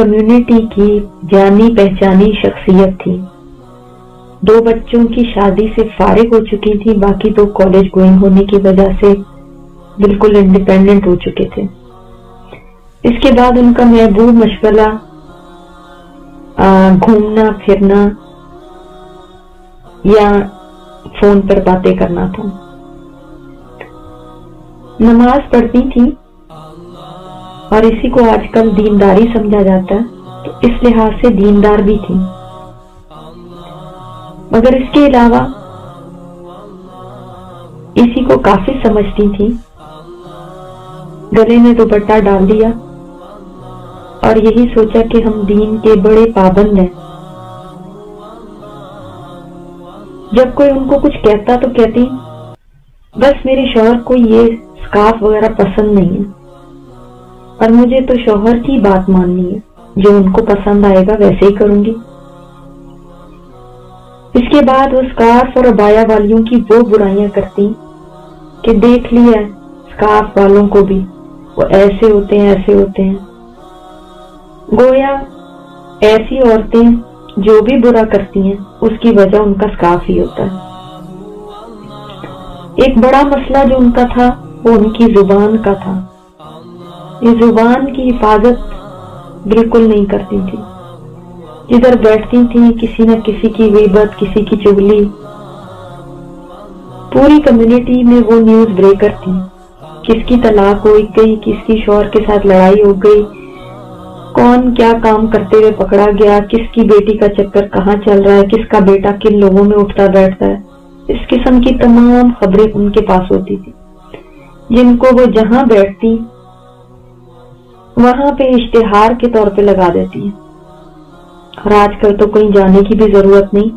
Community की जानी पहचानी शख्सियत थी। 2 बच्चों की शादी से फारिग हो चुकी थी, बाकी 2 कॉलेज गोइंग होने की वजह से बिल्कुल इंडिपेंडेंट हो चुके थे। इसके बाद उनका महबूब मशगला घूमना फिरना या फोन पर बातें करना था। नमाज पढ़ती थी और इसी को आजकल दीनदारी समझा जाता है, तो इस लिहाज से दीनदार भी थी। मगर इसके अलावा इसी को काफी समझती थी। गले में दुपट्टा डाल दिया और यही सोचा कि हम दीन के बड़े पाबंद हैं। जब कोई उनको कुछ कहता तो कहती, बस मेरे शौहर को ये स्कार्फ वगैरह पसंद नहीं है और मुझे तो शौहर की बात माननी है, जो उनको पसंद आएगा वैसे ही करूंगी। इसके बाद वो स्कार्फ और अबाया वालियों की वो बुराइयां करती कि देख लिया स्कार्फ वालों को भी, वो ऐसे होते हैं ऐसे होते हैं। गोया ऐसी औरतें जो भी बुरा करती हैं उसकी वजह उनका स्कार्फ ही होता है। एक बड़ा मसला जो उनका था वो उनकी जुबान का था। ये जुबान की हिफाजत बिल्कुल नहीं करती थी। जिधर बैठती थी किसी न किसी की गीबत, किसी की चुगली। पूरी कम्युनिटी में वो न्यूज ब्रेकर थी। किसकी तलाक हो गई, किसकी शौहर के साथ लड़ाई हो गई, कौन क्या काम करते हुए पकड़ा गया, किसकी बेटी का चक्कर कहाँ चल रहा है, किसका बेटा किन लोगों में उठता बैठता है। इस किस्म की तमाम खबरें उनके पास होती थी, जिनको वो जहां बैठती वहां पे इश्तिहार के तौर पे लगा देती है। और आजकल तो कहीं जाने की भी जरूरत नहीं,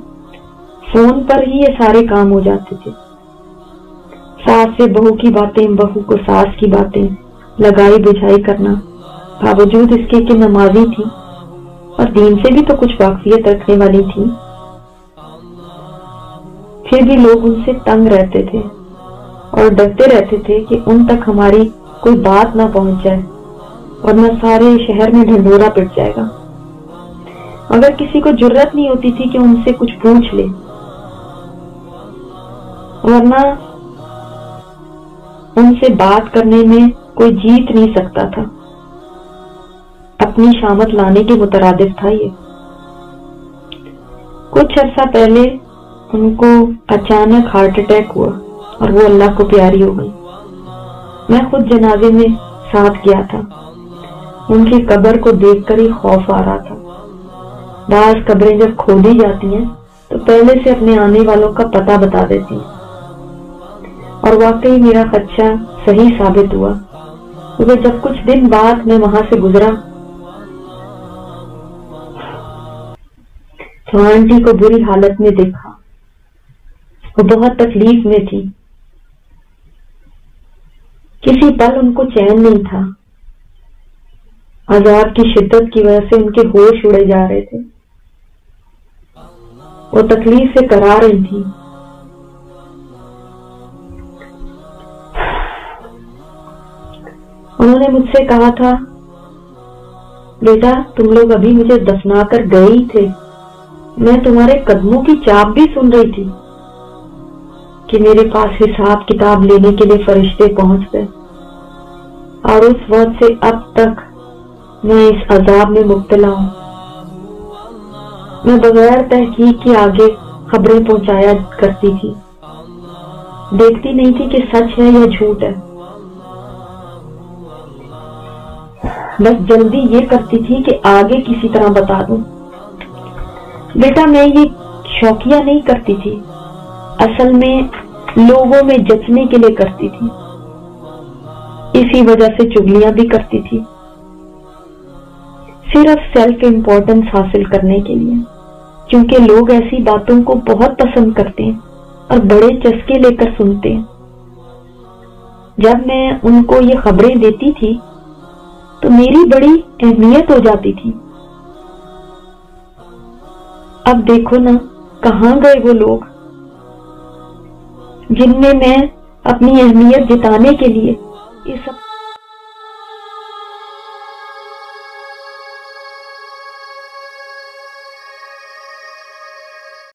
फोन पर ही ये सारे काम हो जाते थे। सास से बहू की बातें, बहू को सास की बातें, लगाई बुझाई करना, बावजूद इसके कि नमाजी थी और दीन से भी तो कुछ वाकफियत रखने वाली थी, फिर भी लोग उनसे तंग रहते थे और डरते रहते थे कि उन तक हमारी कोई बात ना पहुंच जाए वरना सारे शहर में ढंढोरा पिट जाएगा। अगर किसी को जुर्रत नहीं होती थी कि उनसे कुछ पूछ ले, वरना उनसे बात करने में कोई जीत नहीं सकता था। अपनी शामत लाने के मुतरादिफ था ये। कुछ अर्सा पहले उनको अचानक हार्ट अटैक हुआ और वो अल्लाह को प्यारी हो गई। मैं खुद जनाजे में साथ गया था। उनकी कब्र को देखकर ही खौफ आ रहा था। बाज कब्रें जब खोदी जाती हैं तो पहले से अपने आने वालों का पता बता देती हैं, और वाकई मेरा खदशा सही साबित हुआ, क्योंकि जब कुछ दिन बाद मैं वहां से गुजरा तो आंटी को बुरी हालत में देखा। वो बहुत तकलीफ में थी। किसी पल उनको चैन नहीं था। अजाब की शिद्दत की वजह से उनके होश उड़े जा रहे थे। वो तकलीफ से करा रही थी। उन्होंने मुझसे कहा था, बेटा तुम लोग अभी मुझे दफना कर गए ही थे, मैं तुम्हारे कदमों की चाप भी सुन रही थी कि मेरे पास हिसाब किताब लेने के लिए फरिश्ते पहुंच गए, और उस वक्त से अब तक मैं इस अजाब में मुब्तला हूं। मैं बगैर तहकीक के आगे खबरें पहुंचाया करती थी, देखती नहीं थी कि सच है या झूठ है। बस जल्दी ये करती थी कि आगे किसी तरह बता दूं। बेटा मैं ये शौकिया नहीं करती थी, असल में लोगों में जचने के लिए करती थी। इसी वजह से चुगलियां भी करती थी, सिर्फ सेल्फ इम्पोर्टेंस हासिल करने के लिए, क्योंकि लोग ऐसी बातों को बहुत पसंद करते हैं और बड़े चस्के लेकर सुनते हैं। जब मैं उनको ये खबरें देती थी तो मेरी बड़ी अहमियत हो जाती थी। अब देखो ना कहां गए वो लोग जिनमें मैं अपनी अहमियत जताने के लिए ये सब